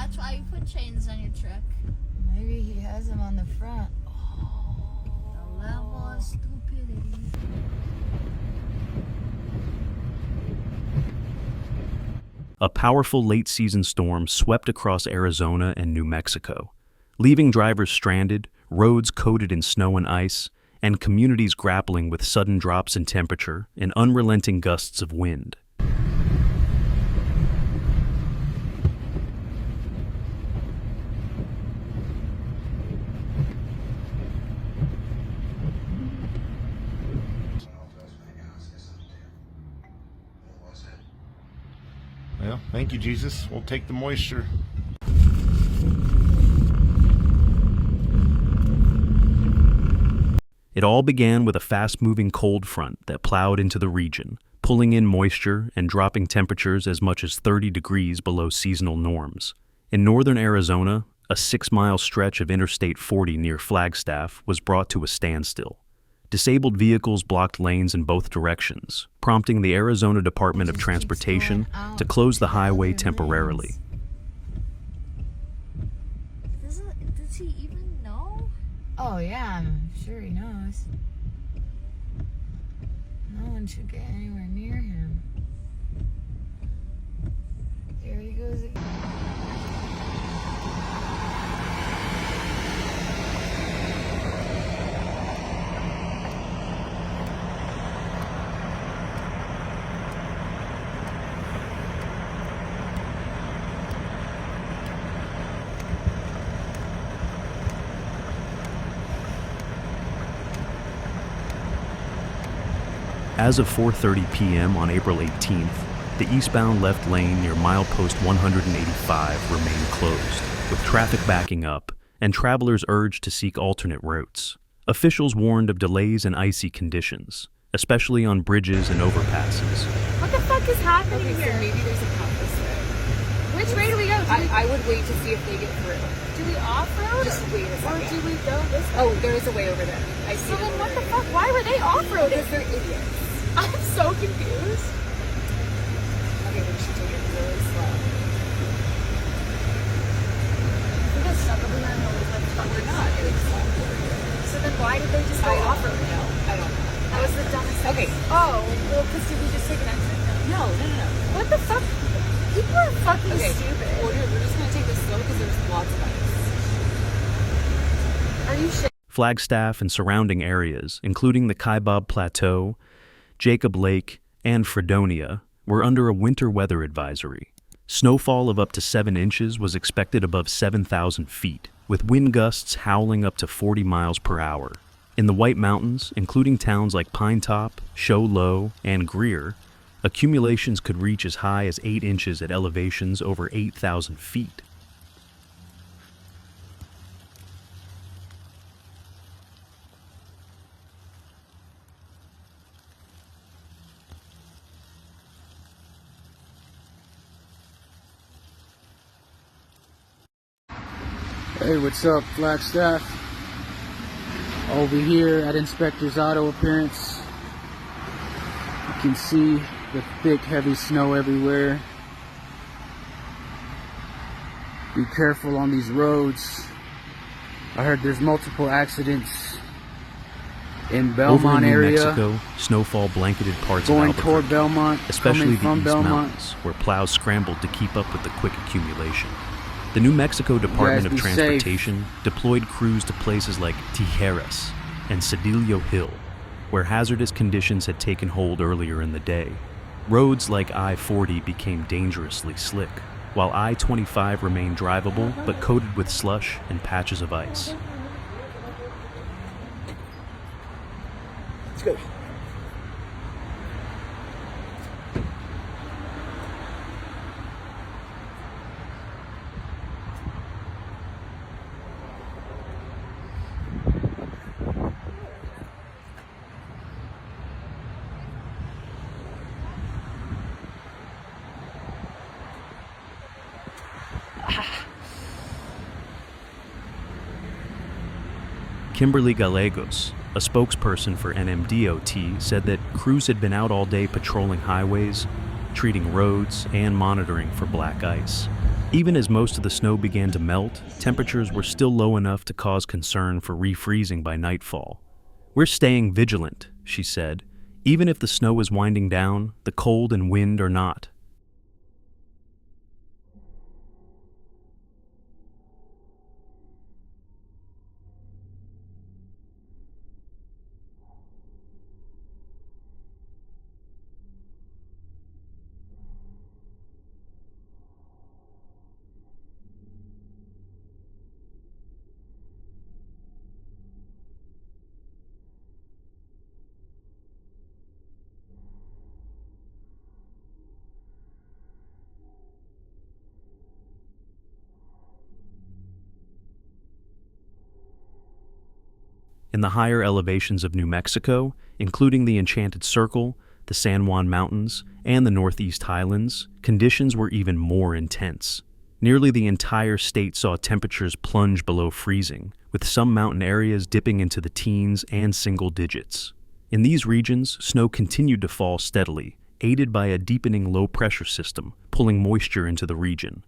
That's why you put chains on your truck. Maybe he has them on the front. The level of stupidity. A powerful late-season storm swept across Arizona and New Mexico, leaving drivers stranded, roads coated in snow and ice, and communities grappling with sudden drops in temperature and unrelenting gusts of wind. Well, thank you, Jesus. We'll take the moisture. It all began with a fast-moving cold front that plowed into the region, pulling in moisture and dropping temperatures as much as 30 degrees below seasonal norms. In northern Arizona, a 6-mile stretch of Interstate 40 near Flagstaff was brought to a standstill. Disabled vehicles blocked lanes in both directions, prompting the Arizona Department of Transportation to close the highway temporarily. Does he even know? Oh yeah, I'm sure he knows. No one should get anywhere near him. There he goes again. As of 4:30 p.m. on April 18th, the eastbound left lane near milepost 185 remained closed, with traffic backing up and travelers urged to seek alternate routes. Officials warned of delays and icy conditions, especially on bridges and overpasses. What the fuck is happening here? So maybe there's a compass way. Which way do we go? I would wait to see if they get through. Do we off-road? Just wait a Or second. do we go this way? Oh, there is a way over there. I see. So then what the fuck? Why were they off-roading? Because they're idiots. I'm so confused. Okay, we should take it really slow. We got stuck over here and nobody's like, fuck, We're not getting slow. So then why did they just go I don't off-road? know. I don't know. That was the dumbest thing. Okay. Oh, well, because did we just take an exit? No. What the fuck? People are fucking Okay. stupid. We're just gonna take this slow because there's lots of ice. Are you shit? Flagstaff and surrounding areas, including the Kaibab Plateau, Jacob Lake, and Fredonia, were under a winter weather advisory. Snowfall of up to 7 inches was expected above 7,000 feet, with wind gusts howling up to 40 miles per hour. In the White Mountains, including towns like Pine Top, Show Low, and Greer, accumulations could reach as high as 8 inches at elevations over 8,000 feet. Hey, what's up, Flagstaff? Over here at Inspector's Auto Appearance, you can see the thick, heavy snow everywhere. Be careful on these roads. I heard there's multiple accidents in Belmont Over in New area. Mexico, snowfall blanketed parts Going of toward Albuquerque, Belmont, especially coming from the East Belmont. Mountains, where plows scrambled to keep up with the quick accumulation. The New Mexico Department of be safe. Transportation deployed crews to places like Tijeras and Cedillo Hill, where hazardous conditions had taken hold earlier in the day. Roads like I-40 became dangerously slick, while I-25 remained drivable but coated with slush and patches of ice. Let's go. Kimberly Gallegos, a spokesperson for NMDOT, said that crews had been out all day patrolling highways, treating roads, and monitoring for black ice. Even as most of the snow began to melt, temperatures were still low enough to cause concern for refreezing by nightfall. "We're staying vigilant," she said. "Even if the snow is winding down, the cold and wind are not." In the higher elevations of New Mexico, including the Enchanted Circle, the San Juan Mountains, and the Northeast Highlands, conditions were even more intense. Nearly the entire state saw temperatures plunge below freezing, with some mountain areas dipping into the teens and single digits. In these regions, snow continued to fall steadily, aided by a deepening low-pressure system, pulling moisture into the region.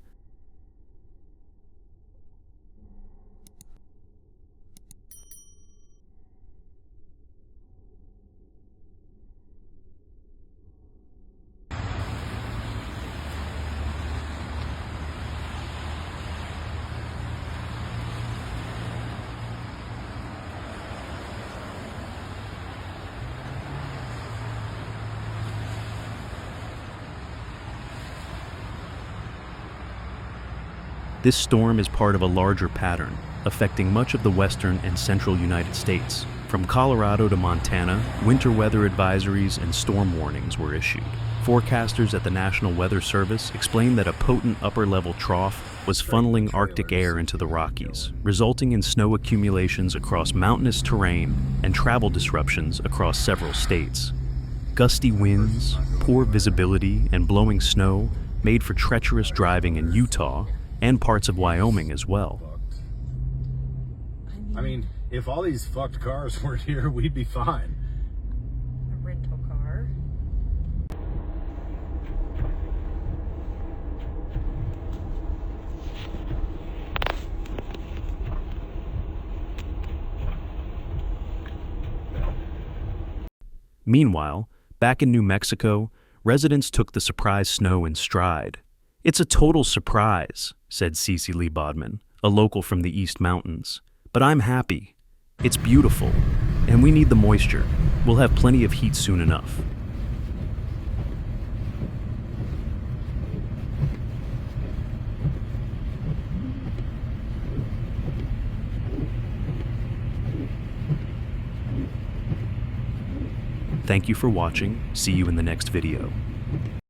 This storm is part of a larger pattern, affecting much of the western and central United States. From Colorado to Montana, winter weather advisories and storm warnings were issued. Forecasters at the National Weather Service explained that a potent upper-level trough was funneling Arctic air into the Rockies, resulting in snow accumulations across mountainous terrain and travel disruptions across several states. Gusty winds, poor visibility, and blowing snow made for treacherous driving in Utah and parts of Wyoming as well. I mean, if all these fucked cars weren't here, we'd be fine. A rental car. Meanwhile, back in New Mexico, residents took the surprise snow in stride. "It's a total surprise," said Cece Lee Bodman, a local from the East Mountains. "But I'm happy. It's beautiful, and we need the moisture. We'll have plenty of heat soon enough." Thank you for watching. See you in the next video.